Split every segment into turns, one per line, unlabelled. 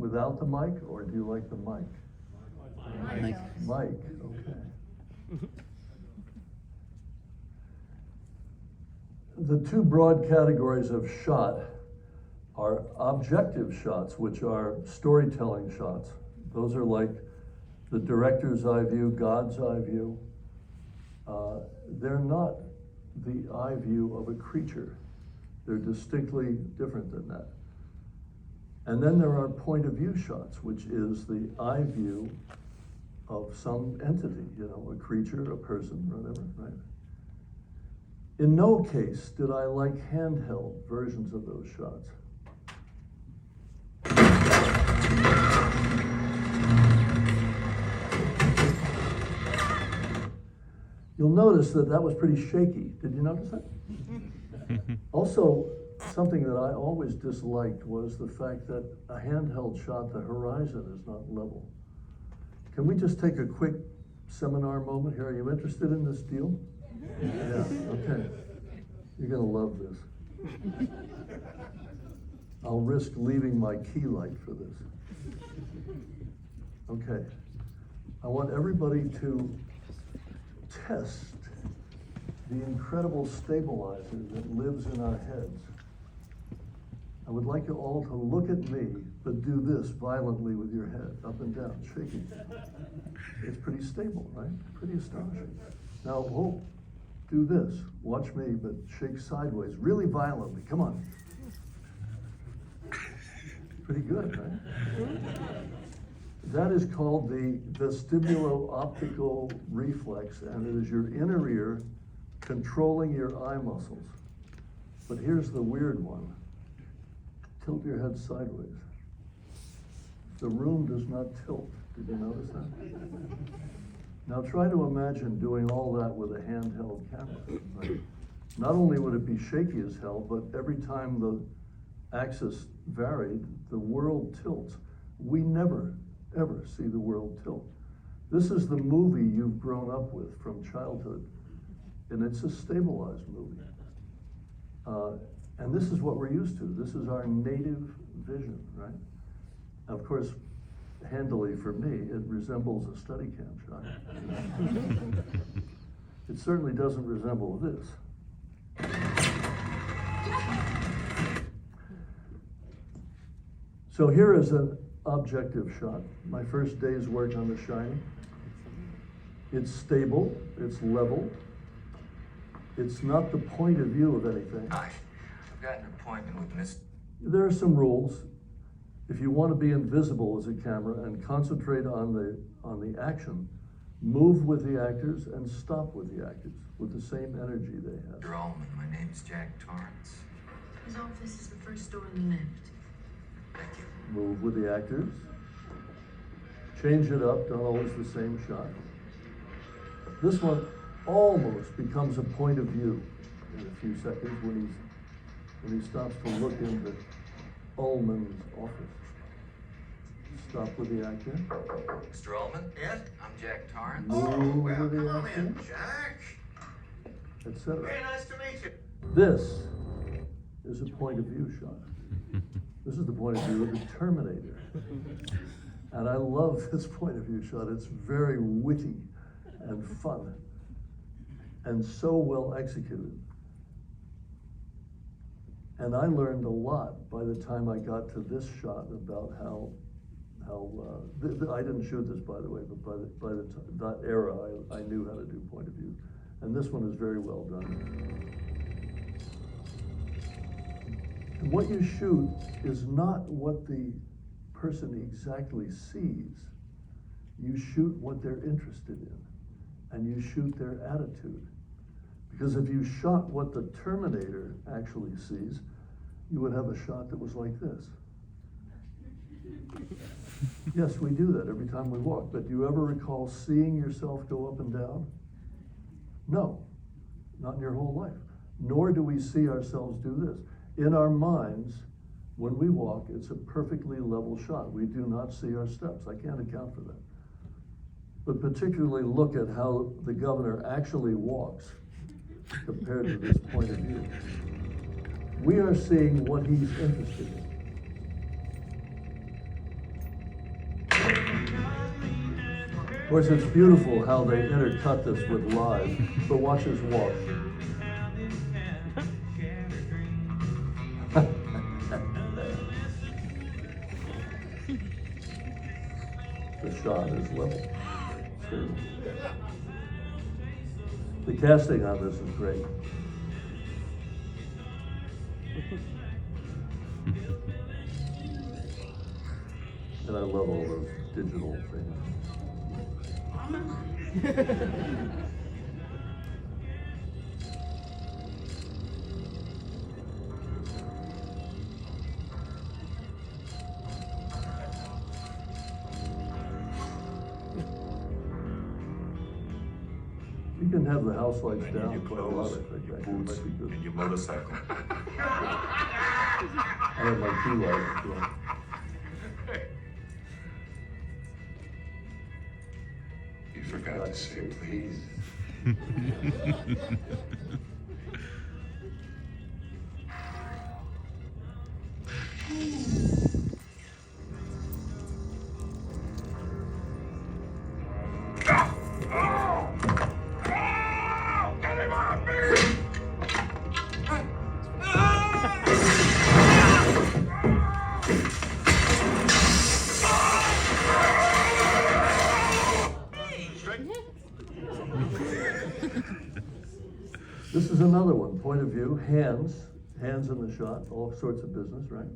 without the mic, or do you like the mic?
Mike.
Mic, okay. The two broad categories of shot are objective shots, which are storytelling shots. Those are like the director's eye view, God's eye view. They're not the eye view of a creature. They're distinctly different than that. And then there are point of view shots, which is the eye view of some entity, you know, a creature, a person, whatever, right? In no case did I like handheld versions of those shots. You'll notice that that was pretty shaky. Did you notice that? Also, something that I always disliked was the fact that a handheld shot, the horizon is not level. Can we just take a quick seminar moment here? Are you interested in this deal? Yeah, okay. You're gonna love this. I'll risk leaving my key light for this. Okay. I want everybody to test the incredible stabilizer that lives in our heads. I would like you all to look at me, but do this violently with your head, up and down, shaking. It's pretty stable, right? Pretty astonishing. Now, whoa, do this. Watch me, but shake sideways, really violently. Come on. Pretty good, right? That is called the vestibulo-optical reflex, and it is your inner ear controlling your eye muscles. But here's the weird one. Tilt your head sideways. The room does not tilt. Did you notice that? Now try to imagine doing all that with a handheld camera. Right? Not only would it be shaky as hell, but every time the axis varied, the world tilts. We never, ever see the world tilt. This is the movie you've grown up with from childhood, and it's a stabilized movie. And this is what we're used to. This is our native vision, right? Of course, handily for me, it resembles a STEADICAM shot. It certainly doesn't resemble this. So here is an objective shot. My first day's work on The Shining. It's stable, it's level. It's not the point of view of anything.
Hi, I've got an appointment with Miss...
There are some rules. If you want to be invisible as a camera and concentrate on the action, move with the actors and stop with the actors with the same energy they have.
Mr. Allman, my name's Jack Torrance.
His office is the first door on the left.
Thank you.
Move with the actors. Change it up, don't always the same shot. This one almost becomes a point of view in a few seconds when he stops to look into Ullman's office. Stop with the actor.
Mr. Allman?
Yes?
I'm Jack Torrance.
Move
Well,
with the
come on
actor,
in, Jack.
etc.
Very nice to meet you.
This is a point of view shot. This is the point of view of the Terminator. And I love this point of view shot. It's very witty and fun and so well executed. And I learned a lot by the time I got to this shot about how I didn't shoot this, by the way, but by that era, I knew how to do point of view. And this one is very well done. And what you shoot is not what the person exactly sees. You shoot what they're interested in, and you shoot their attitude. Because if you shot what the Terminator actually sees, you would have a shot that was like this. Yes, we do that every time we walk, but do you ever recall seeing yourself go up and down? No, not in your whole life. Nor do we see ourselves do this. In our minds, when we walk, it's a perfectly level shot. We do not see our steps. I can't account for that. But particularly look at how the governor actually walks compared to this point of view. We are seeing what he's interested in. course, it's beautiful how they intercut this with live, but watch this walk. The shot is level, stable. The casting on this is great. And I love all those digital things. You can have the house lights
And
down
your
quite a lot,
clothes,
I think,
your
actually,
boots,
might be good.
and your motorcycle.
I have my key lights, yeah.
You forgot to say please.
This is another one, point of view, hands in the shot, all sorts of business, right?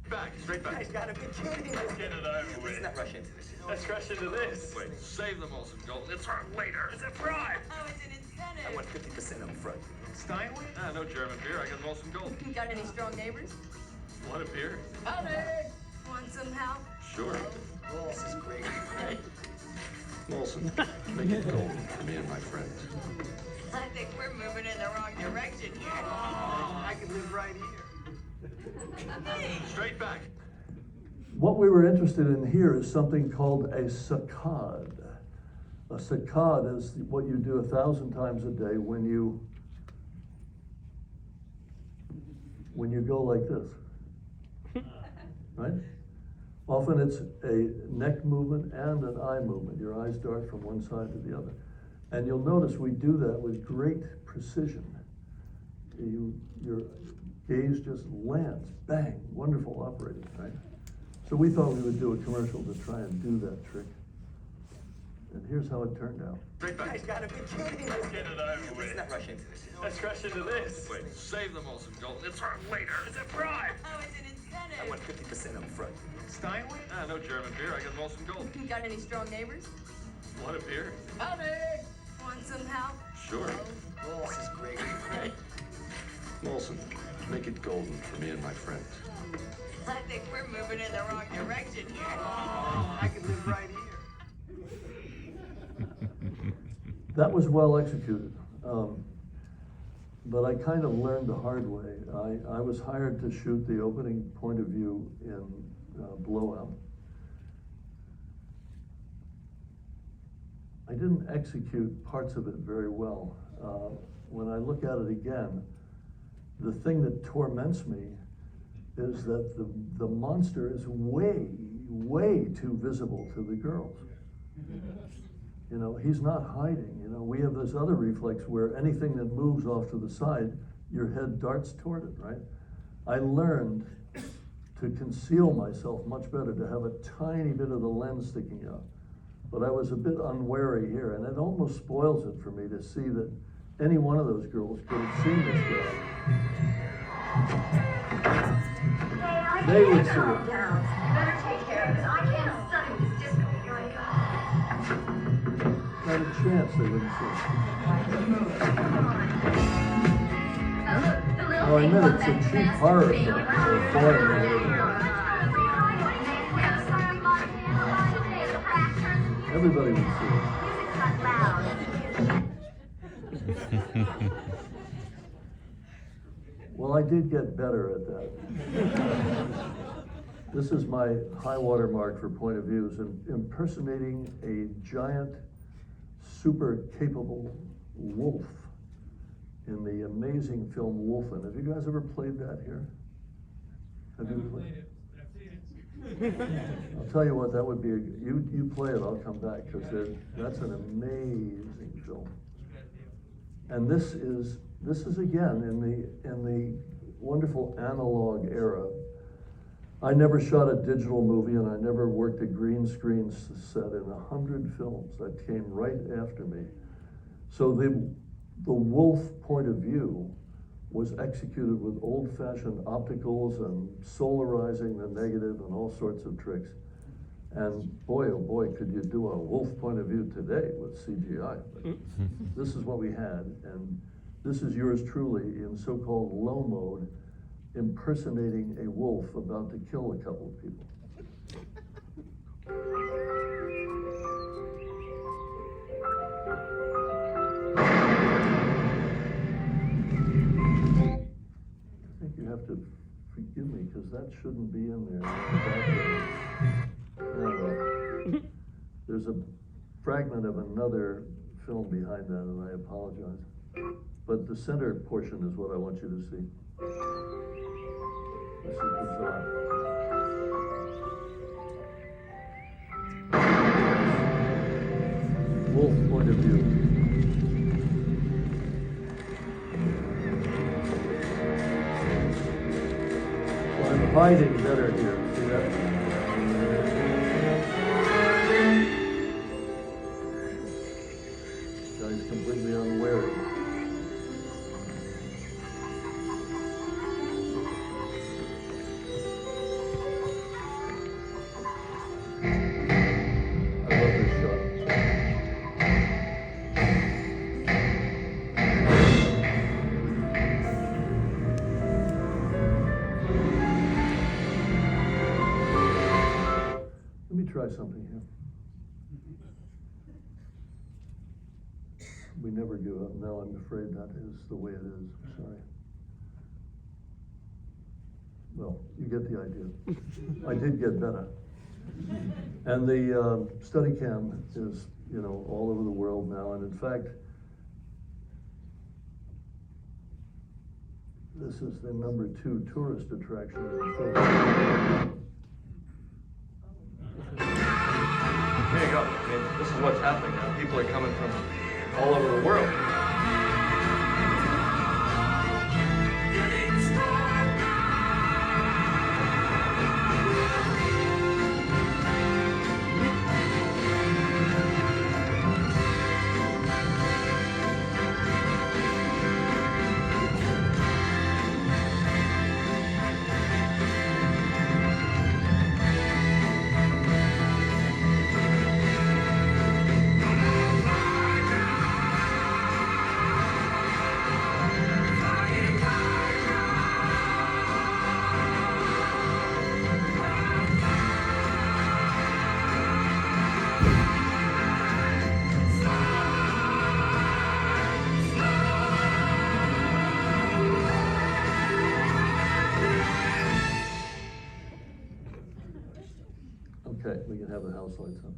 Back, straight back.
Guys, gotta be kidding.
Let's get it over with.
Let's not rush into this.
Let's rush into this. Wait, save the Molson Gold. It's for later. It's a bribe.
Oh, it's an incentive.
I want 50% up front.
Steinway? Ah, no German beer. I got Molson Gold.
You got any strong neighbors?
Want a beer?
Howdy. Want some help?
Sure.
This is great.
Molson, make it golden for me and my friends.
I think we're moving in the wrong direction here.
I can live right here.
Straight back.
What we were interested in here is something called a saccade. A saccade is what you do 1,000 times a day when you go like this, right? Often it's a neck movement and an eye movement. Your eyes dart from one side to the other. And you'll notice we do that with great precision. Your gaze just lands, bang, wonderful operating, right? So we thought we would do a commercial to try and do that trick. And here's how it turned out.
Straight back.
Guys, gotta be kidding.
Let's get it over with.
Let's not rush into this.
Let's rush into this. Wait, save the Molson Gold. It's for later. It's a bribe.
Oh, it's an incentive.
I want 50% up front.
Steinway? Ah, no German beer. I got Molson Gold.
You got any strong neighbors?
Want a beer?
Howdy. Want some help?
Sure.
This is great.
Molson, make it golden for me and my friends.
I think we're moving in the wrong direction here.
I can live right here.
That was well executed. But I kind of learned the hard way. I was hired to shoot the opening point of view in Blowout. I didn't execute parts of it very well. When I look at it again, the thing that torments me is that the monster is way, way too visible to the girls. You know, he's not hiding. You know, we have this other reflex where anything that moves off to the side, your head darts toward it, right? I learned to conceal myself much better, to have a tiny bit of the lens sticking out. But I was a bit unwary here, and it almost spoils it for me to see that any one of those girls could have seen this guy. They would see it.
Better take care of it. I can't study this disco.
Not a chance they wouldn't see it. Oh, I admit it's a cheap horror film. So boring. Everybody would see it. Well, I did get better at that. This is my high water mark for point of views, impersonating a giant, super capable wolf in the amazing film Wolfen. Have you guys ever played that here? Have you played it? I'll tell you what, that would be, you play it, I'll come back, because that's an amazing film. And this is again, in the wonderful analog era. I never shot a digital movie, and I never worked a green screen set in 100 films that came right after me. So the wolf point of view was executed with old-fashioned opticals and solarizing the negative and all sorts of tricks. And boy, oh boy, could you do a wolf point of view today with CGI. But this is what we had, and this is yours truly in so-called low mode, impersonating a wolf about to kill a couple of people. I think you have to forgive me, because that shouldn't be in there. There's a fragment of another film behind that, and I apologize. But the center portion is what I want you to see. This is bizarre. Wolf point of view. Well, I'm hiding better here. See that? Guy's completely unaware. Try something here. We never give up. No, I'm afraid that is the way it is. Sorry. Well, you get the idea. I did get better. And the STEADICAM is, all over the world now. And in fact, this is the #2 tourist attraction in the Philippines.
Here you go. I mean, this is what's happening now. People are coming from all over the world.
Okay, we can have the house lights on.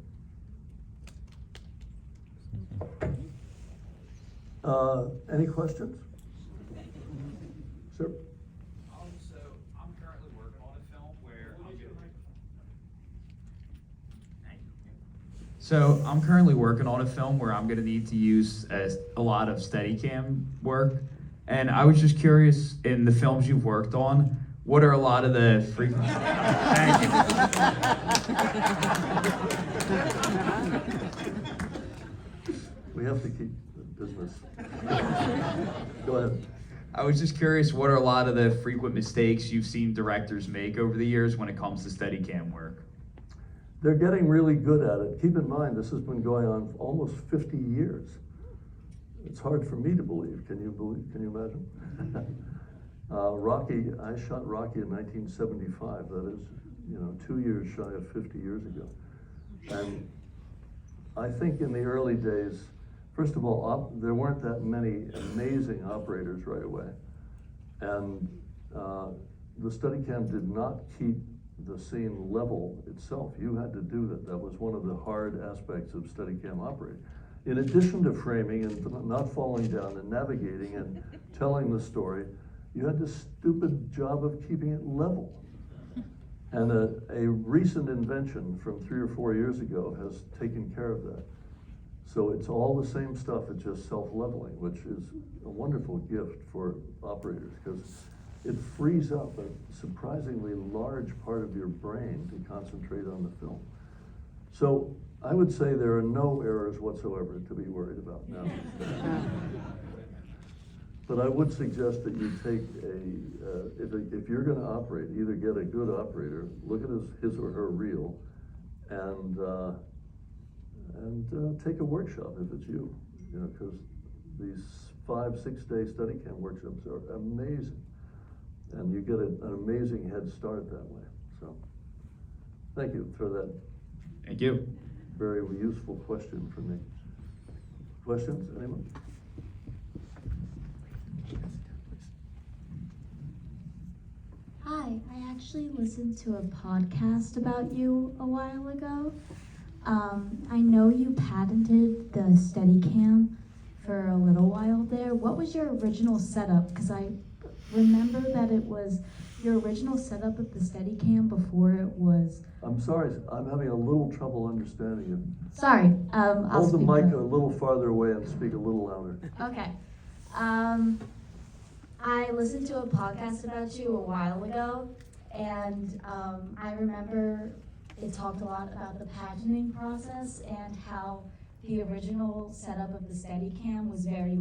Any questions? Sir?
So I'm currently working on a film where I'm gonna need to use a lot of STEADICAM work, and I was just curious, in the films you've worked on, what are a lot of the frequencies? Thank you.
We have to keep the business. Go ahead.
I was just curious, what are a lot of the frequent mistakes you've seen directors make over the years when it comes to STEADICAM work?
They're getting really good at it. Keep in mind, this has been going on for almost 50 years. It's hard for me to believe. Can you imagine? Rocky, I shot Rocky in 1975. That is, 2 years shy of 50 years ago. And I think in the early days, first of all, there weren't that many amazing operators right away. And the STEADICAM did not keep the scene level itself. You had to do that. That was one of the hard aspects of STEADICAM operating. In addition to framing and not falling down and navigating and telling the story, you had this stupid job of keeping it level. And a recent invention from 3 or 4 years ago has taken care of that. So it's all the same stuff, it's just self-leveling, which is a wonderful gift for operators, because it frees up a surprisingly large part of your brain to concentrate on the film. So I would say there are no errors whatsoever to be worried about now. But I would suggest that you take if you're gonna operate, either get a good operator, look at his or her reel, and take a workshop if it's you, because these 5-6 day STEADICAM workshops are amazing. And you get an amazing head start that way. So, thank you for that
Thank you.
very useful question for me. Questions, anyone?
Hi, I actually listened to a podcast about you a while ago. I know you patented the STEADICAM for a little while there. What was your original setup? Because I remember that it was your original setup of the STEADICAM before it was...
I'm sorry, I'm having a little trouble understanding you.
Sorry, I'll
Hold the
speak
mic
up.
a little farther away and speak a little louder.
Okay. I listened to a podcast about you a while ago, and I remember it talked a lot about the patenting process and how the original setup of the STEADICAM was very,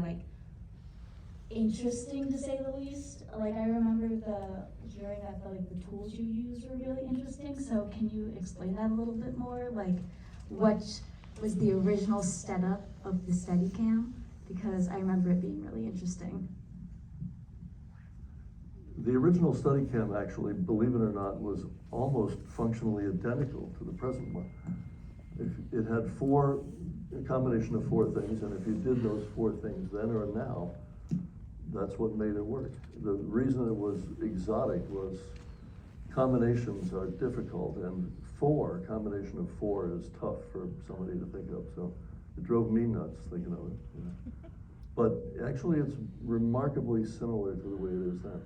interesting, to say the least. I remember hearing that the tools you used were really interesting, so can you explain that a little bit more? What was the original setup of the STEADICAM? Because I remember it being really interesting.
The original STEADICAM actually, believe it or not, was almost functionally identical to the present one. It had a combination of 4 things, and if you did those 4 things then or now, that's what made it work. The reason it was exotic was combinations are difficult, and combination of 4 is tough for somebody to think of, so it drove me nuts thinking of it. But actually it's remarkably similar to the way it is now.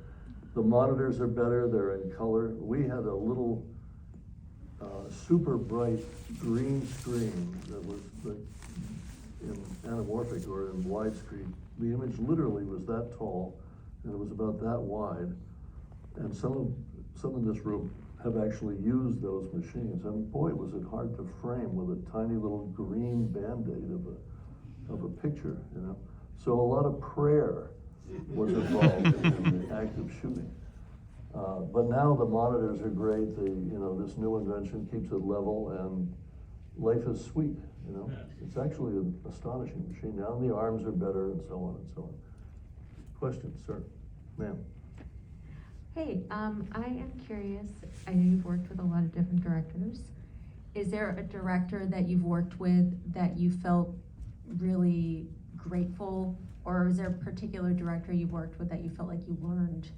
The monitors are better, they're in color. We had a little super bright green screen that was in anamorphic or in widescreen. The image literally was that tall and it was about that wide. And some in this room have actually used those machines. And boy, was it hard to frame with a tiny little green Band-Aid of a picture, So a lot of prayer was involved in the act of shooting. But now the monitors are great. This new invention keeps it level, and life is sweet. It's actually an astonishing machine. Now the arms are better, and so on and so on. Questions, sir, ma'am?
Hey, I am curious. I know you've worked with a lot of different directors. Is there a director that you've worked with that you felt really grateful, or is there a particular director you've worked with that you felt like you learned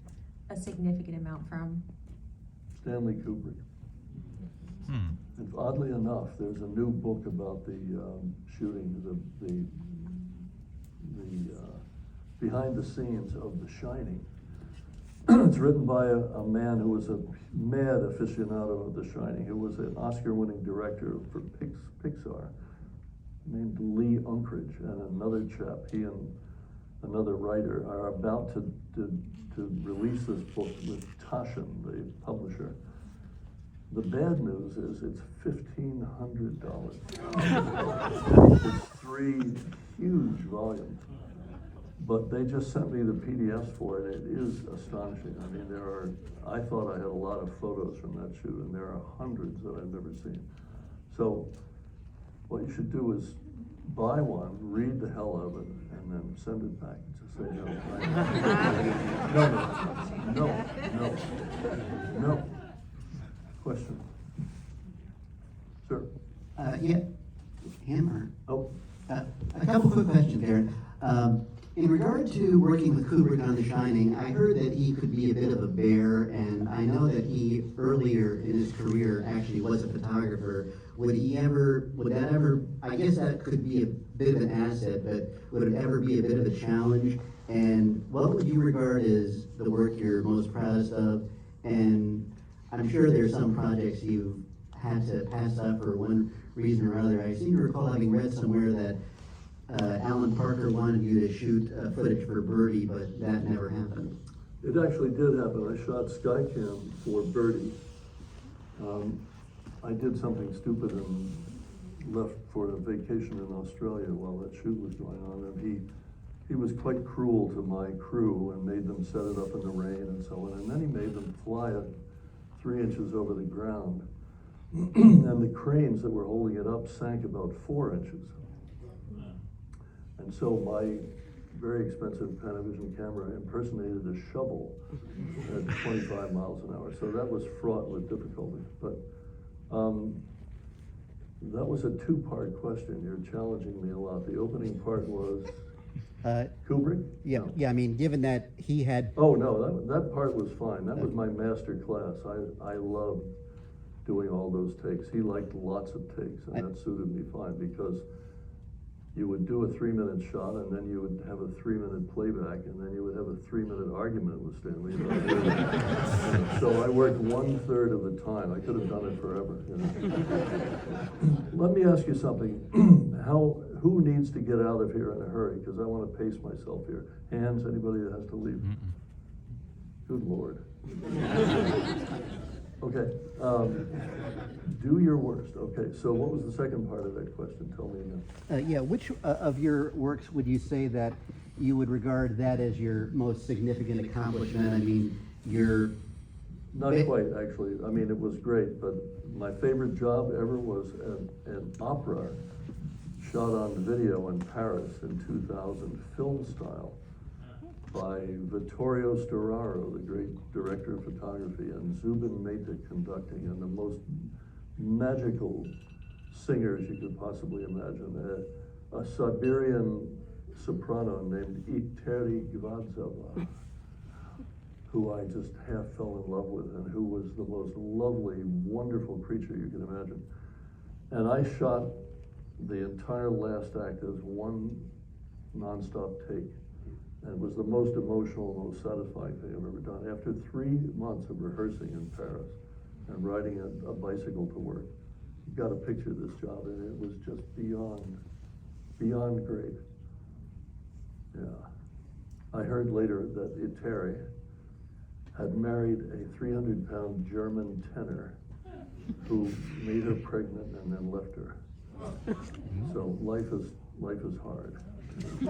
a significant amount from?
Stanley Kubrick. And oddly enough, there's a new book about the shooting, the behind the scenes of The Shining. It's written by a man who was a mad aficionado of The Shining, who was an Oscar-winning director for Pixar, named Lee Unkrich, and another chap, he and another writer are about to release this book with Taschen, the publisher. The bad news is it's $1,500. It's 3 huge volumes. But they just sent me the PDFs for it. It is astonishing. I mean, I thought I had a lot of photos from that shoot, and there are hundreds that I've never seen. So what you should do is buy one, read the hell out of it, and then send it back and just say, no. Question? Sir?
Yeah, Hammer.
Oh.
A couple quick questions, Garrett. In regard to working with Kubrick on The Shining, I heard that he could be a bit of a bear, and I know that he earlier in his career actually was a photographer. Would that ever, I guess that could be a bit of an asset, but would it ever be a bit of a challenge? And what would you regard as the work you're most proudest of? And I'm sure there's some projects you had to pass up for one reason or other. I seem to recall having read somewhere that Alan Parker wanted you to shoot footage for Birdie, but that never happened.
It actually did happen. I shot Skycam for Birdie. I did something stupid and left for a vacation in Australia while that shoot was going on, and he was quite cruel to my crew and made them set it up in the rain and so on, and then he made them fly it 3 inches over the ground, and the cranes that were holding it up sank about 4 inches. And so my very expensive Panavision camera impersonated a shovel at 25 miles an hour. So that was fraught with difficulty. But that was a two-part question. You're challenging me a lot. The opening part was Kubrick?
Yeah,
No.
yeah. I mean, given that he had.
Oh, no, that part was fine. That was my master class. I loved doing all those takes. He liked lots of takes, and that suited me fine because you would do a 3-minute shot, and then you would have a 3-minute playback, and then you would have a 3-minute argument with Stanley. So I worked 1/3 of the time. I could have done it forever. You know? Let me ask you something. Who needs to get out of here in a hurry? Because I want to pace myself here. Hands, anybody that has to leave? Good Lord. Okay, do your worst. Okay, so what was the second part of that question? Tell me again.
Yeah, which of your works would you say that you would regard that as your most significant accomplishment? I mean, your...
Not quite, actually. I mean, it was great, but my favorite job ever was an opera shot on video in Paris in 2000, film style, by Vittorio Storaro, the great director of photography, and Zubin Mehta conducting, and the most magical singers you could possibly imagine. A Siberian soprano named Iteri Gvadzova, who I just half fell in love with, and who was the most lovely, wonderful creature you can imagine. And I shot the entire last act as one nonstop take. And it was the most emotional, most satisfying thing I've ever done. After 3 months of rehearsing in Paris and riding a bicycle to work, you got to picture this job, and it was just beyond great. Yeah. I heard later that Iteri had married a 300-pound German tenor who made her pregnant and then left her. So life is hard. You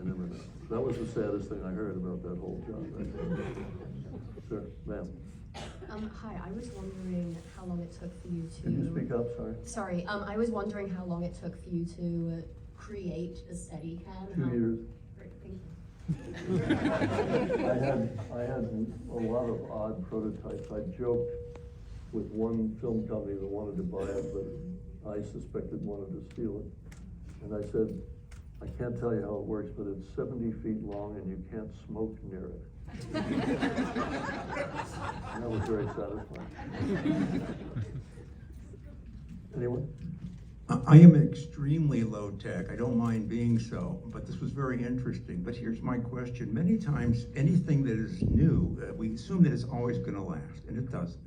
never know. That was the saddest thing I heard about that whole job. Sir, ma'am.
Hi, I was wondering how long it took for you to...
Can you speak up, sorry?
Sorry, I was wondering how long it took for you to create a STEADICAM.
2 years.
Great, thank you.
I had a lot of odd prototypes. I joked with one film company that wanted to buy it, but I suspected wanted to steal it. And I said, I can't tell you how it works, but it's 70 feet long and you can't smoke near it. And that was very satisfying. Anyone?
I am extremely low tech. I don't mind being so, but this was very interesting. But here's my question. Many times, anything that is new, we assume that it's always going to last, and it doesn't.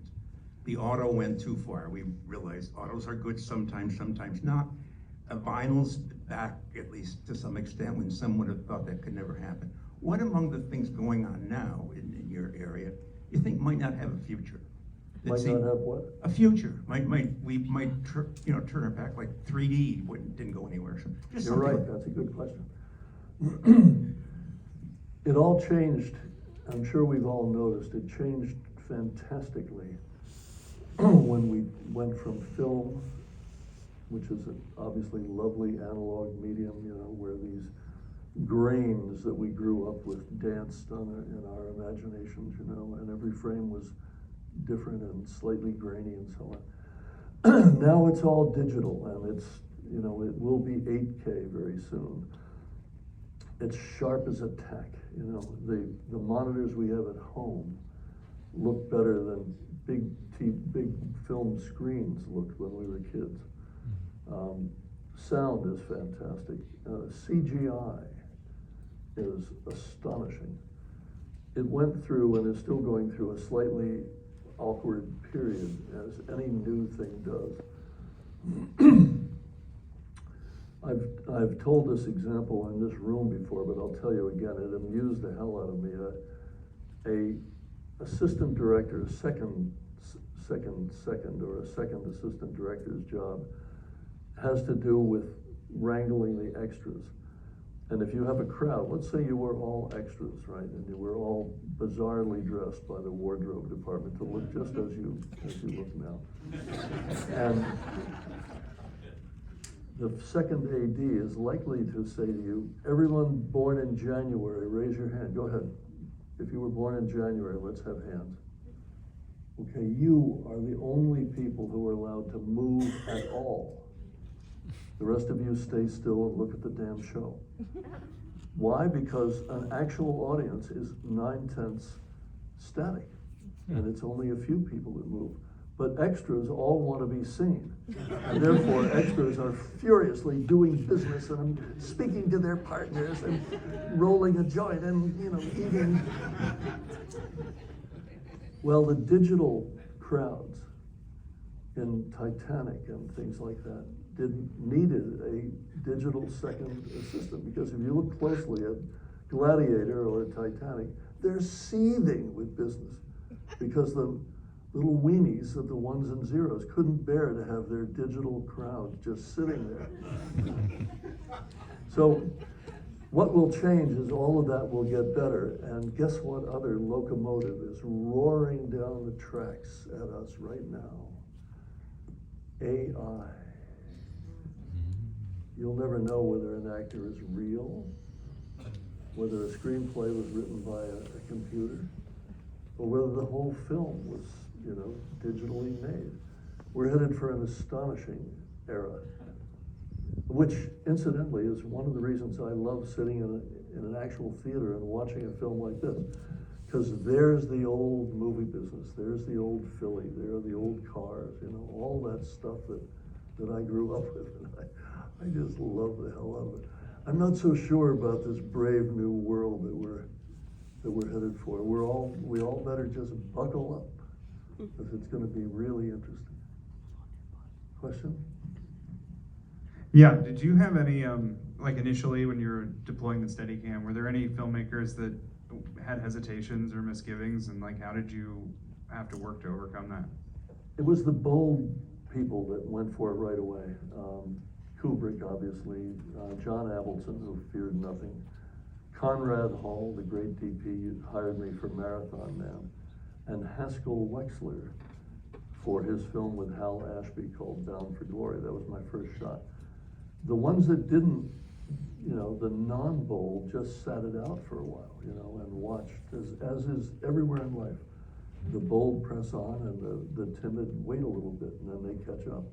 The auto went too far. We realized autos are good sometimes, sometimes not. Vinyl's back, at least to some extent, when some would have thought that could never happen. What among the things going on now in your area you think might not have a future?
Might not have what?
A future. We might turn it back, like 3D didn't go anywhere. So just
You're right,
like
that's a good question. It all changed, I'm sure we've all noticed, it changed fantastically when we went from film, which is an obviously lovely analog medium, where these grains that we grew up with danced in our imaginations, and every frame was different and slightly grainy and so on. Now it's all digital, and it's, it will be 8K very soon. It's sharp as a tack, the monitors we have at home look better than big film screens looked when we were kids. Sound is fantastic. CGI is astonishing. it went through and is still going through a slightly awkward period, as any new thing does. I've told this example in this room before, but I'll tell you again, it amused the hell out of me. A assistant director, second or a second assistant director's job has to do with wrangling the extras. And if you have a crowd, let's say you were all extras, right? And you were all bizarrely dressed by the wardrobe department to look just as you look now. And the second AD is likely to say to you, everyone born in January, raise your hand. Go ahead. If you were born in January, let's have hands. Okay, you are the only people who are allowed to move at all. The rest of you stay still and look at the damn show. Why? Because an actual audience is 9/10 static, and it's only a few people that move. But extras all want to be seen, and therefore extras are furiously doing business and speaking to their partners and rolling a joint and, eating. Well, the digital crowds in Titanic and things like that needed a digital second assistant, because if you look closely at Gladiator or Titanic, they're seething with business because the little weenies of the ones and zeros couldn't bear to have their digital crowd just sitting there. So what will change is all of that will get better, and guess what other locomotive is roaring down the tracks at us right now? AI. You'll never know whether an actor is real, whether a screenplay was written by a computer, or whether the whole film was, digitally made. We're headed for an astonishing era, which incidentally is one of the reasons I love sitting in an actual theater and watching a film like this, because there's the old movie business, there's the old Philly, there are the old cars, all that stuff that I grew up with, and I just love the hell out of it. I'm not so sure about this brave new world that we're headed for. We all better just buckle up, because it's going to be really interesting. Question?
Yeah, did you have any, initially when you were deploying the STEADICAM, were there any filmmakers that had hesitations or misgivings, and how did you have to work to overcome that?
It was the bold people that went for it right away. Kubrick, obviously, John Avildsen, who feared nothing. Conrad Hall, the great DP, hired me for Marathon Man, and Haskell Wexler for his film with Hal Ashby called Bound for Glory. That was my first shot. The ones that didn't, the non-bold just sat it out for a while, and watched, as is everywhere in life. The bold press on, and the timid wait a little bit, and then they catch up,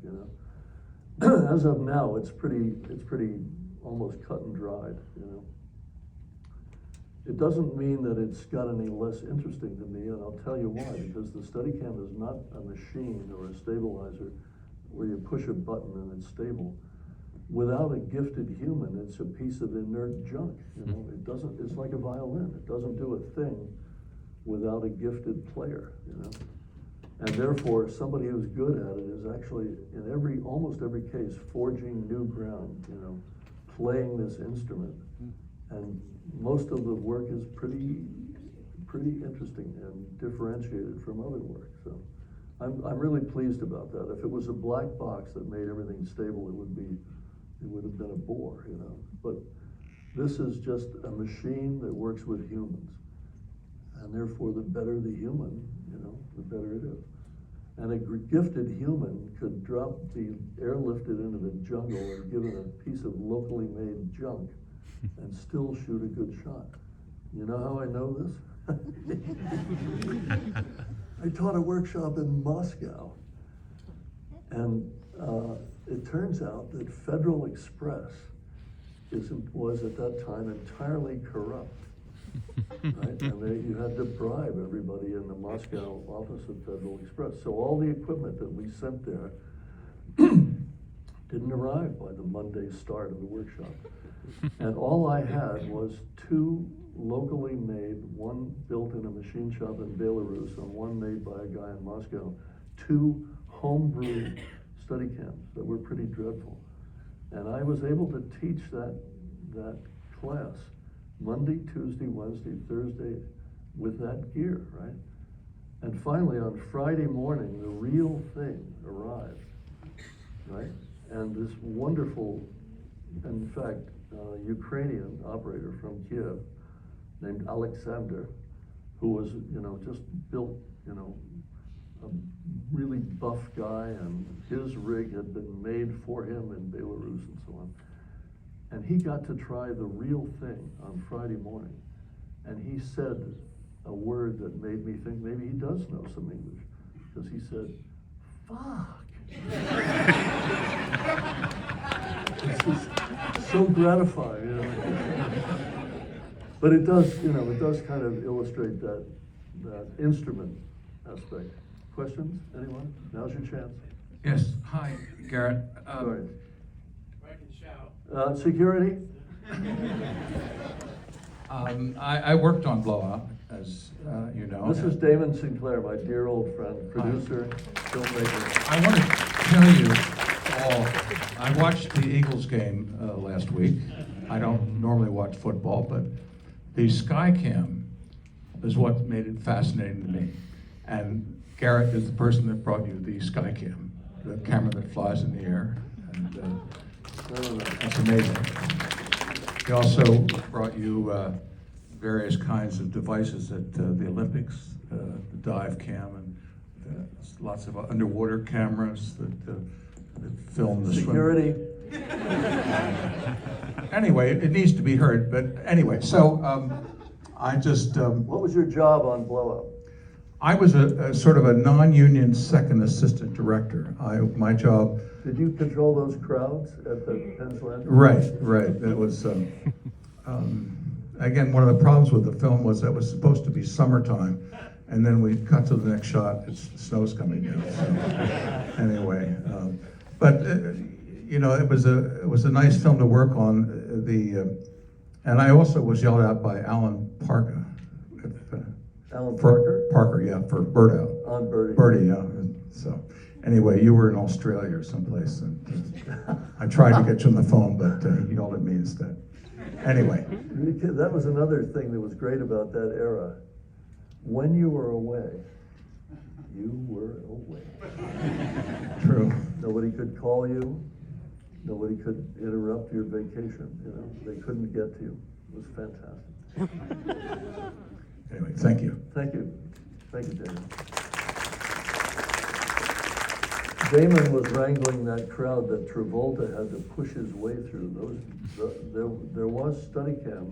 As of now, it's pretty almost cut and dried, It doesn't mean that it's got any less interesting to me, and I'll tell you why, because the STEADICAM is not a machine or a stabilizer where you push a button and it's stable. Without a gifted human, it's a piece of inert junk, it's like a violin. It doesn't do a thing without a gifted player, And therefore, somebody who's good at it is actually, in almost every case, forging new ground, playing this instrument. And most of the work is pretty interesting and differentiated from other work. So I'm really pleased about that. If it was a black box that made everything stable, it would have been a bore, But this is just a machine that works with humans. And therefore, the better the human, the better it is. And a gifted human could be airlifted into the jungle and given a piece of locally made junk and still shoot a good shot. You know how I know this? I taught a workshop in Moscow, and it turns out that Federal Express was at that time entirely corrupt. Right? And you had to bribe everybody in the Moscow office of Federal Express. So all the equipment that we sent there didn't arrive by the Monday start of the workshop. And all I had was 2 locally made, one built in a machine shop in Belarus and one made by a guy in Moscow, 2 homebrew study cams that were pretty dreadful. And I was able to teach that class Monday, Tuesday, Wednesday, Thursday with that gear, right? And finally on Friday morning, the real thing arrived, right? And this wonderful, in fact, Ukrainian operator from Kiev named Alexander, who was, just built, a really buff guy, and his rig had been made for him in Belarus and so on. And he got to try the real thing on Friday morning. And he said a word that made me think maybe he does know some English, because he said, "Fuck." It's just so gratifying, But it does, it does kind of illustrate that instrument aspect. Questions, anyone? Now's your chance.
Yes, hi, Garrett.
Sorry. Security?
I worked on Blowout, as you know.
This is Damon Sinclair, my dear old friend, producer, filmmaker.
I want to tell you all, I watched the Eagles game last week. I don't normally watch football, but the SkyCam is what made it fascinating to me. And Garrett is the person that brought you the SkyCam, the camera that flies in the air. And that's amazing. He also brought you various kinds of devices at the Olympics, the dive cam, and lots of underwater cameras that film the
security.
Anyway, it needs to be heard, but anyway, so I just...
what was your job on Blowout?
I was a sort of a non-union second assistant director. My job...
Did you control those crowds at the Pennsylvania?
Right. That was, again, one of the problems with the film was that it was supposed to be summertime, and then we cut to the next shot, snow's coming down. So, anyway, but it was a nice film to work on. And I also was yelled at by Alan Parker.
Alan Parker?
Parker, yeah, for Bird Out.
On Birdie.
Birdie, yeah. So, anyway, you were in Australia or someplace, and I tried to get you on the phone, but you yelled at me instead. Anyway.
That was another thing that was great about that era. When you were away, you were away.
True.
Nobody could call you. Nobody could interrupt your vacation. They couldn't get to you. It was fantastic.
Anyway, thank you.
Thank you. Thank you, Damon. Damon was wrangling that crowd that Travolta had to push his way through. There was Steadicam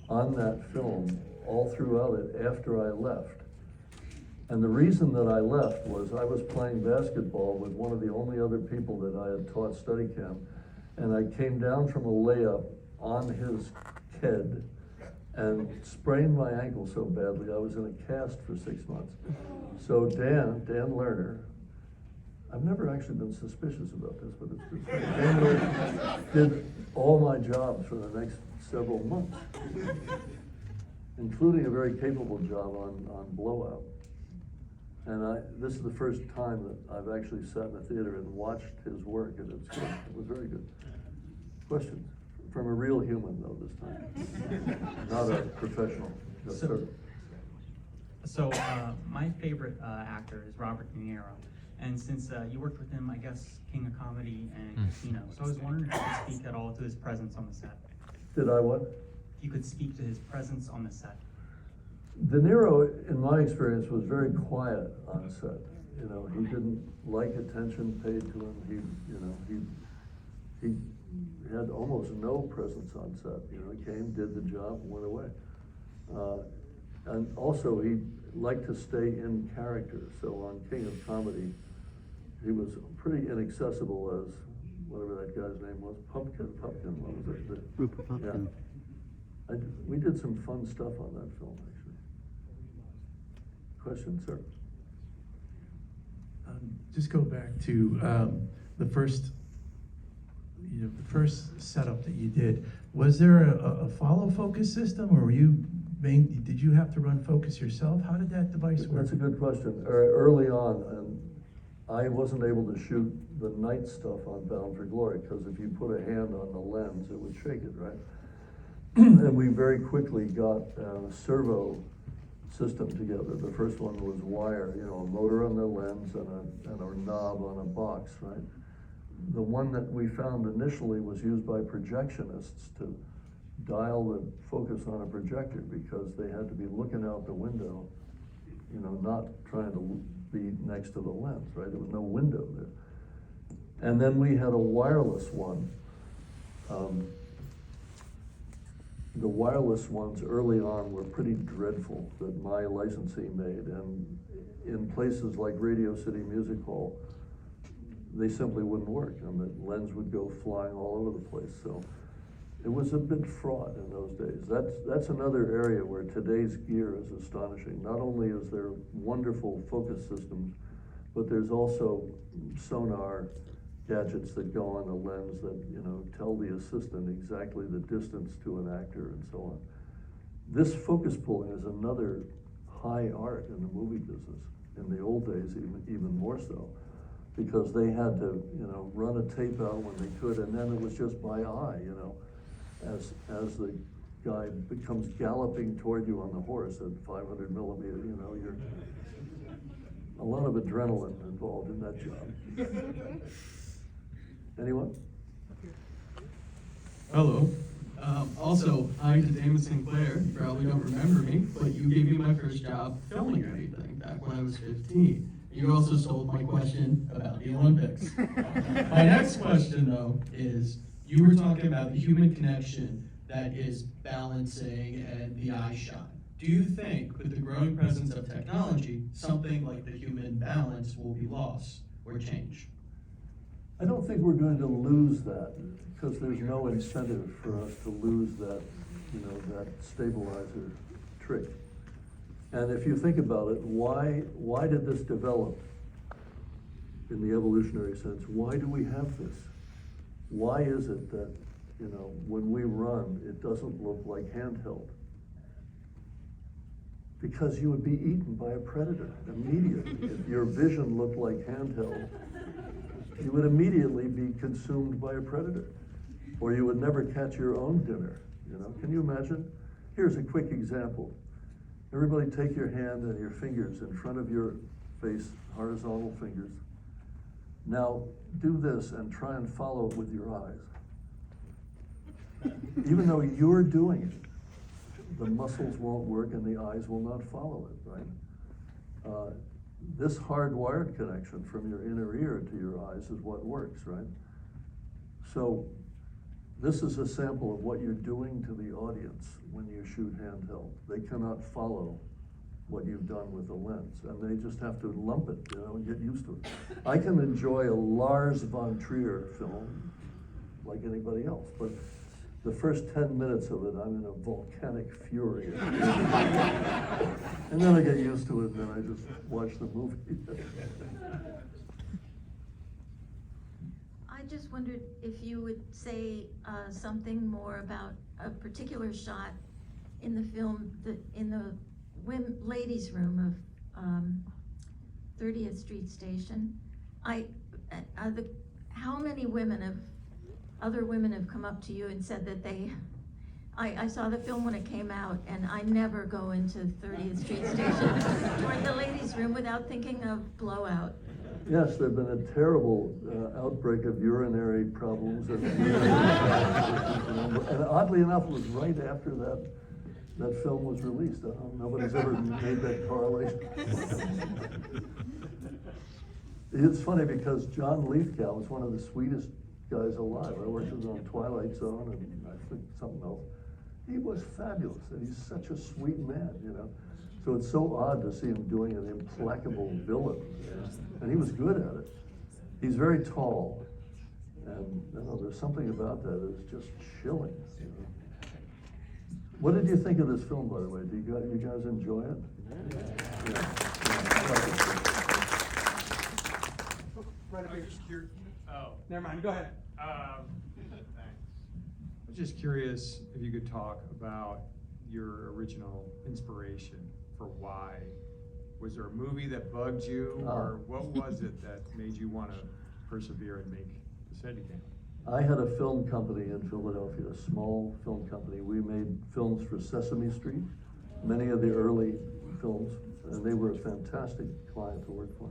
on that film all throughout it after I left. And the reason that I left was I was playing basketball with one of the only other people that I had taught Steadicam, and I came down from a layup on his head and sprained my ankle so badly I was in a cast for 6 months. So Dan Lerner, I've never actually been suspicious about this, but it's Dan Lerner did all my jobs for the next several months, including a very capable job on Blowout. And this is the first time that I've actually sat in a theater and watched his work, and it's good. It was very good. Questions? From a real human, though, this time. Not a professional. Yes, sir.
So my favorite actor is Robert De Niro. And since you worked with him, I guess, King of Comedy and Casino. So I was wondering if you could speak at all to his presence on the set.
Did I what?
If you could speak to his presence on the set.
De Niro, in my experience, was very quiet on set. He didn't like attention paid to him. He had almost no presence on set. He came, did the job, went away. And also, he liked to stay in character. So on King of Comedy, he was pretty inaccessible as whatever that guy's name was. Pumpkin, what was it?
Rupert Pumpkin.
Yeah. We did some fun stuff on that film, actually. Question, sir?
Just go back to the first the first setup that you did, was there a follow focus system, or did you have to run focus yourself? How did that device work?
That's a good question. Early on, I wasn't able to shoot the night stuff on Bound for Glory, because if you put a hand on the lens, it would shake it, right? And we very quickly got a servo system together. The first one was wire, a motor on the lens and a knob on a box, right? The one that we found initially was used by projectionists to dial the focus on a projector, because they had to be looking out the window, not trying to be next to the lens, right? There was no window there. And then we had a wireless one. The wireless ones early on were pretty dreadful that my licensee made, and in places like Radio City Music Hall, they simply wouldn't work, and the lens would go flying all over the place. So it was a bit fraught in those days. That's another area where today's gear is astonishing. Not only is there wonderful focus systems, but there's also sonar gadgets that go on the lens that, tell the assistant exactly the distance to an actor and so on. This focus pulling is another high art in the movie business. In the old days, even more so, because they had to, run a tape out when they could, and then it was just by eye, as the guy becomes galloping toward you on the horse at 500 millimeter, you're a lot of adrenaline involved in that job. Anyone?
Hello. Also, hi to Damon Sinclair. You probably don't remember me, but you gave me my first job filming or anything back when I was 15. You also stole my question about the Olympics. My next question, though, is you were talking about the human connection that is balancing and the eye shot. Do you think, with the growing presence of technology, something like the human balance will be lost or changed?
I don't think we're going to lose that, because there's no incentive for us to lose that, that stabilizer trick. And if you think about it, why did this develop in the evolutionary sense? Why do we have this? Why is it that, when we run, it doesn't look like handheld? Because you would be eaten by a predator immediately. If your vision looked like handheld, you would immediately be consumed by a predator, or you would never catch your own dinner. Can you imagine? Here's a quick example. Everybody take your hand and your fingers in front of your face, horizontal fingers. Now do this and try and follow it with your eyes. Even though you're doing it, the muscles won't work and the eyes will not follow it, right? This hardwired connection from your inner ear to your eyes is what works, right? So this is a sample of what you're doing to the audience when you shoot handheld. They cannot follow what you've done with the lens, and they just have to lump it, and get used to it. I can enjoy a Lars von Trier film like anybody else, but the first 10 minutes of it, I'm in a volcanic fury. And then I get used to it, and then I just watch the movie.
I just wondered if you would say something more about a particular shot in the film, in the ladies' room of 30th Street Station. How many other women have come up to you and said that I saw the film when it came out, and I never go into 30th Street Station or the ladies' room without thinking of Blowout.
Yes, there's been a terrible outbreak of urinary problems. And oddly enough, it was right after that film was released. Nobody's ever made that correlation. It's funny because John Lithgow was one of the sweetest guys alive. I worked with him on Twilight Zone and I think something else. He was fabulous, and he's such a sweet man, So it's so odd to see him doing an implacable villain, and he was good at it. He's very tall, and there's something about that that is just chilling. What did you think of this film, by the way? Do you guys enjoy it? Yeah.
right up here.
Oh.
Never mind, go ahead.
Thanks. I was just curious if you could talk about your original inspiration for why. Was there a movie that bugged you, or what was it that made you want to persevere and make the STEADICAM?
I had a film company in Philadelphia, a small film company. We made films for Sesame Street, many of the early films, and they were a fantastic client to work for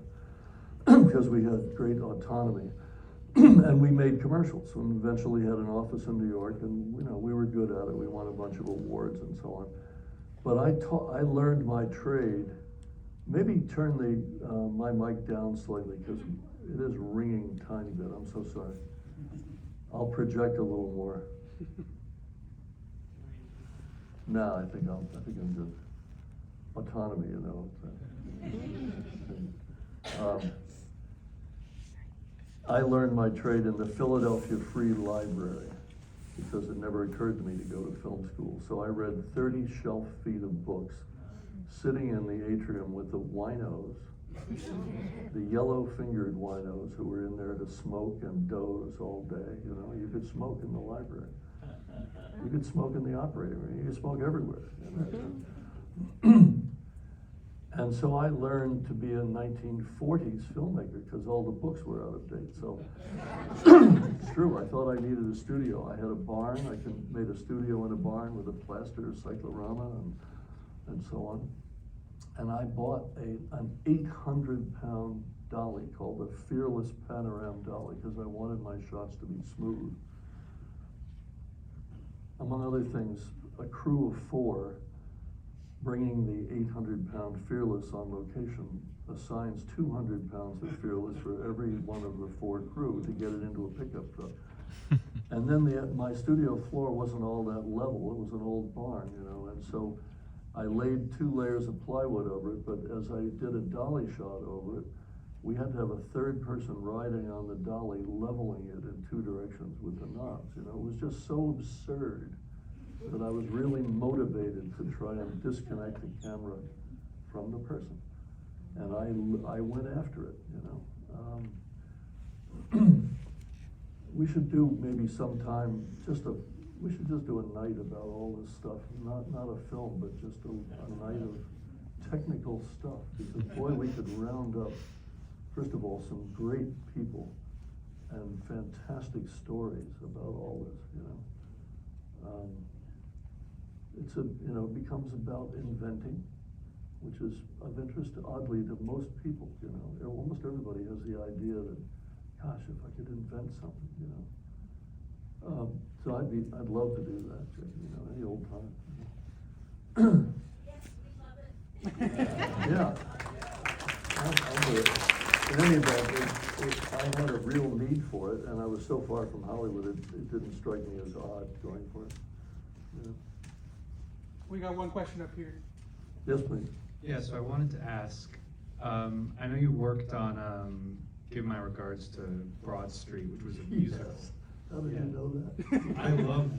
because we had great autonomy. And we made commercials and eventually had an office in New York, and we were good at it. We won a bunch of awards and so on. But I learned my trade. Maybe turn my mic down slightly because it is ringing a tiny bit. I'm so sorry. I'll project a little more. No, I think I'm good. Autonomy, I learned my trade in the Philadelphia Free Library because it never occurred to me to go to film school. So I read 30 shelf feet of books, sitting in the atrium with the winos, the yellow-fingered winos who were in there to smoke and doze all day. You could smoke in the library. You could smoke in the operating room. You could smoke everywhere. And so I learned to be a 1940s filmmaker because all the books were out of date. So it's true, I thought I needed a studio. I had a barn. I made a studio in a barn with a plaster cyclorama and so on. And I bought an 800-pound dolly called the Fearless Panorama Dolly because I wanted my shots to be smooth. Among other things, a crew of 4 bringing the 800-pound Fearless on location assigns 200 pounds of Fearless for every one of the 4 crew to get it into a pickup truck. And then my studio floor wasn't all that level. It was an old barn, and so I laid 2 layers of plywood over it, but as I did a dolly shot over it, we had to have a 3rd person riding on the dolly, leveling it in 2 directions with the knobs. It was just so absurd that I was really motivated to try and disconnect the camera from the person. And I went after it, We should do maybe sometime we should just do a night about all this stuff, not a film, but just a night of technical stuff, because boy, we could round up, first of all, some great people and fantastic stories about all this, it becomes about inventing, which is of interest, oddly, to most people, almost everybody has the idea that, gosh, if I could invent something, so I'd love to do that, any old time. Yeah, I'll do it. In any event, I had a real need for it, and I was so far from Hollywood, it didn't strike me as odd going for it.
We got one question up here.
Yes, please.
Yeah, so I wanted to ask, I know you worked on Give My Regards to Broad Street, which was a musical.
Yes. How did you know that?
I love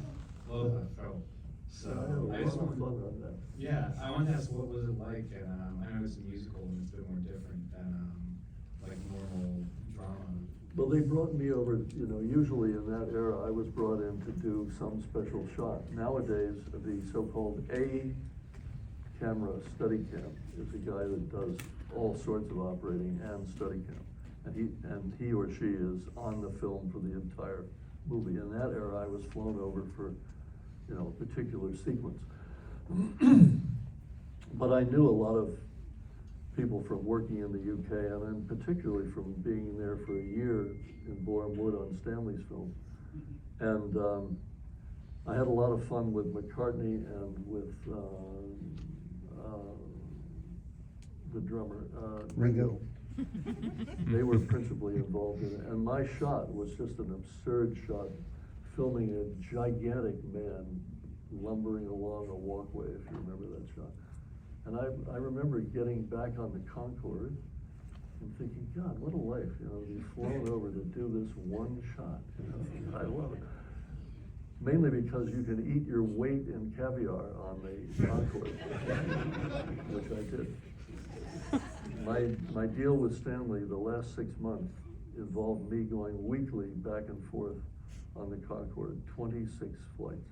that film. So
I had a lot of fun on that.
Yeah, I wanted to ask, what was it like? And I know it's a musical and it's a bit more different than like normal drama.
Well, they brought me over, usually in that era, I was brought in to do some special shot. Nowadays, the so-called A-camera STEADICAM is a guy that does all sorts of operating and STEADICAM. And he or she is on the film for the entire movie. In that era, I was flown over for, a particular sequence. But I knew a lot of people from working in the UK, and then particularly from being there for a year in Boreham Wood on Stanley's film. And I had a lot of fun with McCartney and with the drummer.
Ringo.
They were principally involved in it. And my shot was just an absurd shot, filming a gigantic man lumbering along a walkway, if you remember that shot. And I remember getting back on the Concorde and thinking, God, what a life, to be flown over to do this one shot. I love it. Mainly because you can eat your weight in caviar on the Concorde, which I did. My deal with Stanley the last 6 months involved me going weekly back and forth on the Concorde, 26 flights.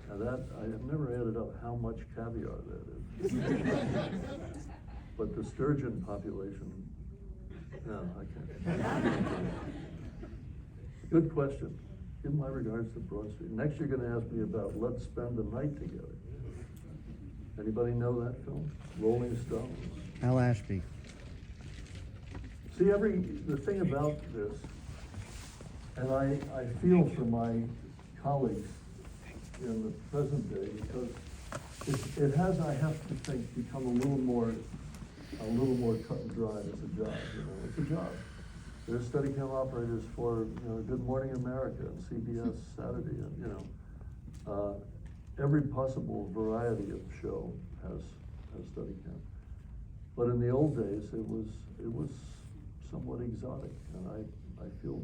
Now that, I have never added up how much caviar that is. But the sturgeon population, no, I can't. Good question. Give my regards to Broad Street. Next you're gonna ask me about Let's Spend the Night Together. Anybody know that film? Rolling Stones.
Al Ashby.
See, the thing about this, and I feel for my colleagues in the present day, because it has, I have to think, become a little more cut and dried as a job, you know, it's a job. There's Steadicam operators for, you know, Good Morning America and CBS Saturday, and, you know, every possible variety of show has Steadicam. But in the old days, it was somewhat exotic, and I feel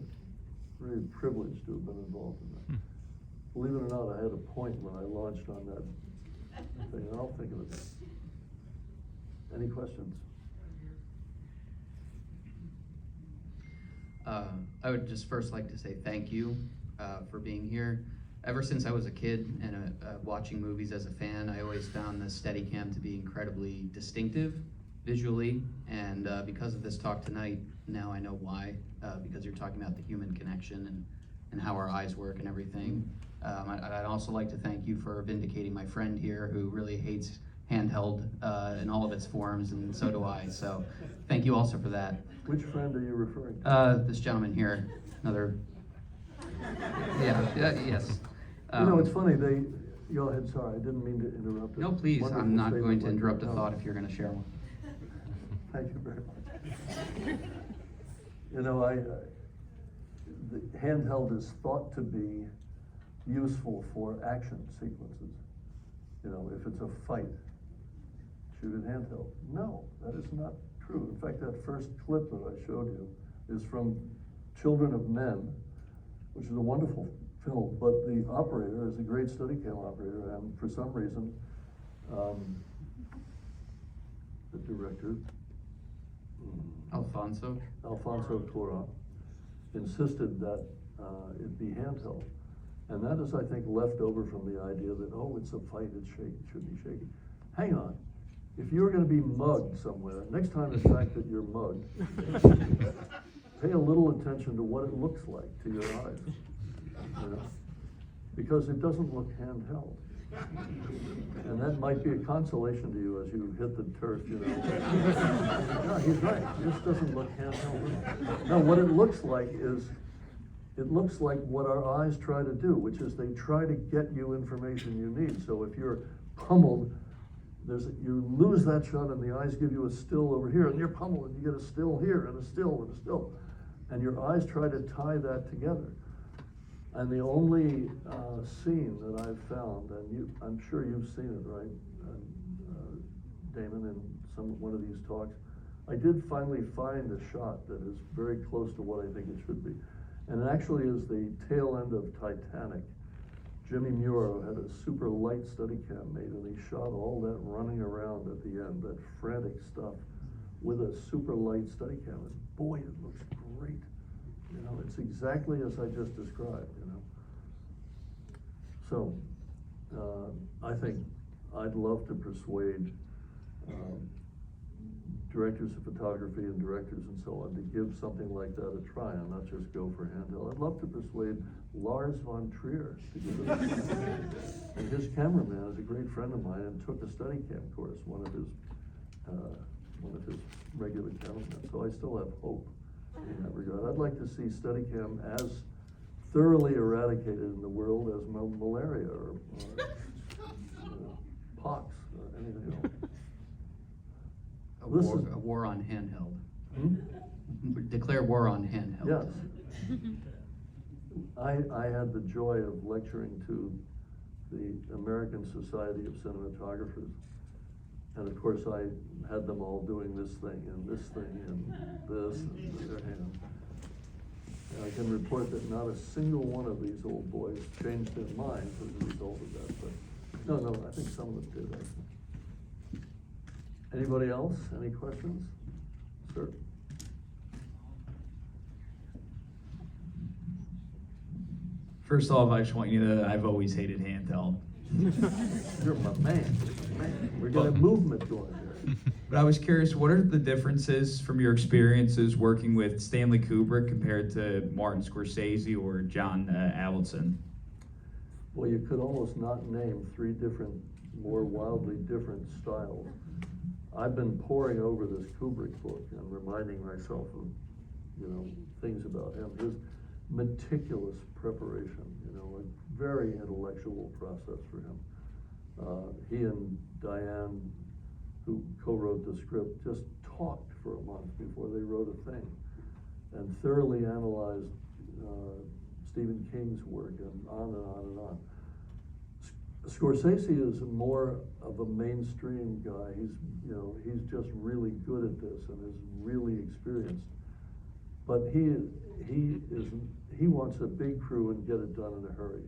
very privileged to have been involved in that. Believe it or not, I had a point when I launched on that thing, and I'll think of it. Any questions?
I would just first like to say thank you for being here. Ever since I was a kid and watching movies as a fan, I always found the Steadicam to be incredibly distinctive visually, and because of this talk tonight, now I know why, because you're talking about the human connection and how our eyes work and everything. I'd also like to thank you for vindicating my friend here who really hates handheld in all of its forms, and so do I, so thank you also for that.
Which friend are you referring to?
This gentleman here, another, yes.
You know, it's funny, go ahead, sorry, I didn't mean to interrupt.
No, please,
Wonderful
I'm not going to
statement.
interrupt a thought if you're going to share one.
Thank you very much. You know, the handheld is thought to be useful for action sequences. You know, if it's a fight, shoot it handheld. No, that is not true. In fact, that first clip that I showed you is from Children of Men, which is a wonderful film, but the operator is a great Steadicam operator, and for some reason, the director,
Alfonso
Cuarón, insisted that it be handheld. And that is, I think, left over from the idea that, oh, it's a fight, it should be shaky. Hang on. If you're going to be mugged somewhere, next time in fact that you're mugged, pay a little attention to what it looks like to your eyes. You know? Because it doesn't look handheld. And that might be a consolation to you as you hit the turf, you know. No, he's right. This doesn't look handheld. No, what it looks like is, it looks like what our eyes try to do, which is they try to get you information you need. So if you're pummeled, you lose that shot and the eyes give you a still over here, and you're pummeled and you get a still here and a still and a still. And your eyes try to tie that together. And the only scene that I've found, and I'm sure you've seen it, right, Damon, in one of these talks, I did finally find a shot that is very close to what I think it should be. And it actually is the tail end of Titanic. Jimmy Mawr had a super light Steadicam made, and he shot all that running around at the end, that frantic stuff, with a super light Steadicam. And boy, it looks great. You know, it's exactly as I just described, you know. So, I think I'd love to persuade directors of photography and directors and so on to give something like that a try and not just go for handheld. I'd love to persuade Lars von Trier to give it a try. And his cameraman is a great friend of mine and took a Steadicam course, one of his regular cameramen. So I still have hope in that regard. I'd like to see Steadicam as thoroughly eradicated in the world as malaria or pox or anything else.
A war on handheld.
Hmm?
Declare war on handheld.
Yes. I had the joy of lecturing to the American Society of Cinematographers. And of course I had them all doing this thing and this thing and this and their hand. And I can report that not a single one of these old boys changed their minds as a result of that. But no, I think some of them did actually. Anybody else? Any questions? Sir?
First off, I just want you to know that I've always hated handheld.
You're my man. We're getting movement going here.
But I was curious, what are the differences from your experiences working with Stanley Kubrick compared to Martin Scorsese or John Avildsen?
Well, you could almost not name three different, more wildly different styles. I've been poring over this Kubrick book and reminding myself of, things about him. His meticulous preparation, a very intellectual process for him. He and Diane, who co-wrote the script, just talked for a month before they wrote a thing and thoroughly analyzed Stephen King's work and on and on and on. Scorsese is more of a mainstream guy. He's just really good at this and is really experienced. But he wants a big crew and get it done in a hurry.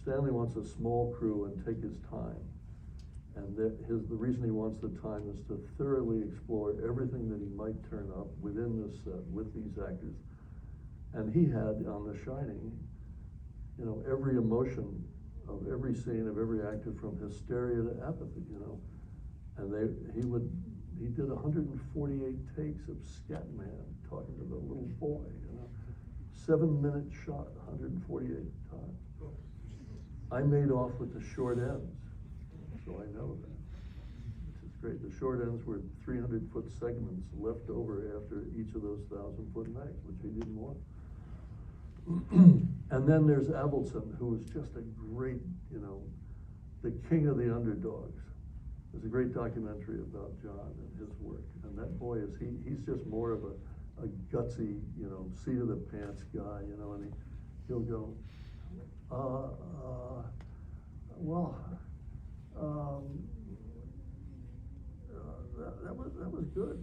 Stanley wants a small crew and take his time. And the reason he wants the time is to thoroughly explore everything that he might turn up within this set with these actors. And he had on The Shining, every emotion of every scene of every actor from hysteria to apathy, And he did 148 takes of Scatman talking to the little boy, 7-minute shot, 148 times. I made off with the short ends, so I know that, which is great. The short ends were 300-foot segments left over after each of those 1,000-foot nights, which he didn't want. And then there's Avildsen, who is just a great, the king of the underdogs. There's a great documentary about John and his work, and that boy he's just more of a gutsy, seat of the pants guy, and he'll go, that was good.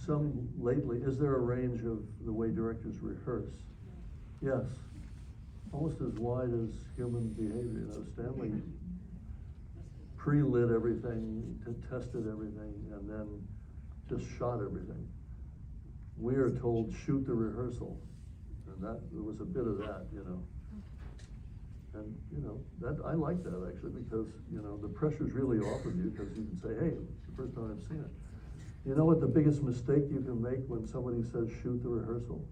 Some lately, is there a range of the way directors rehearse? Yes, almost as wide as human behavior. Stanley pre-lit everything, tested everything, and then just shot everything. We are told shoot the rehearsal, and there was a bit of that, And that I like that actually because the pressure's really off of you because you can say, hey, it's the first time I've seen it. You know what the biggest mistake you can make when somebody says shoot the rehearsal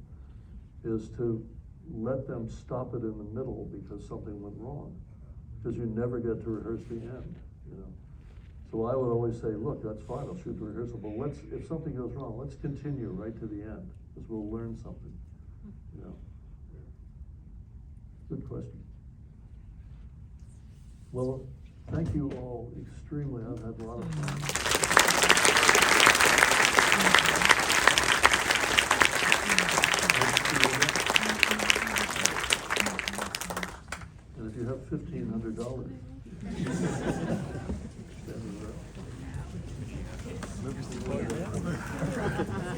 is to let them stop it in the middle because something went wrong, because you never get to rehearse the end. So I would always say, look, that's fine, I'll shoot the rehearsal, but if something goes wrong, let's continue right to the end because we'll learn something. Good question. Well, thank you all extremely. I've had a lot of fun. And if you have $1,500, stand around.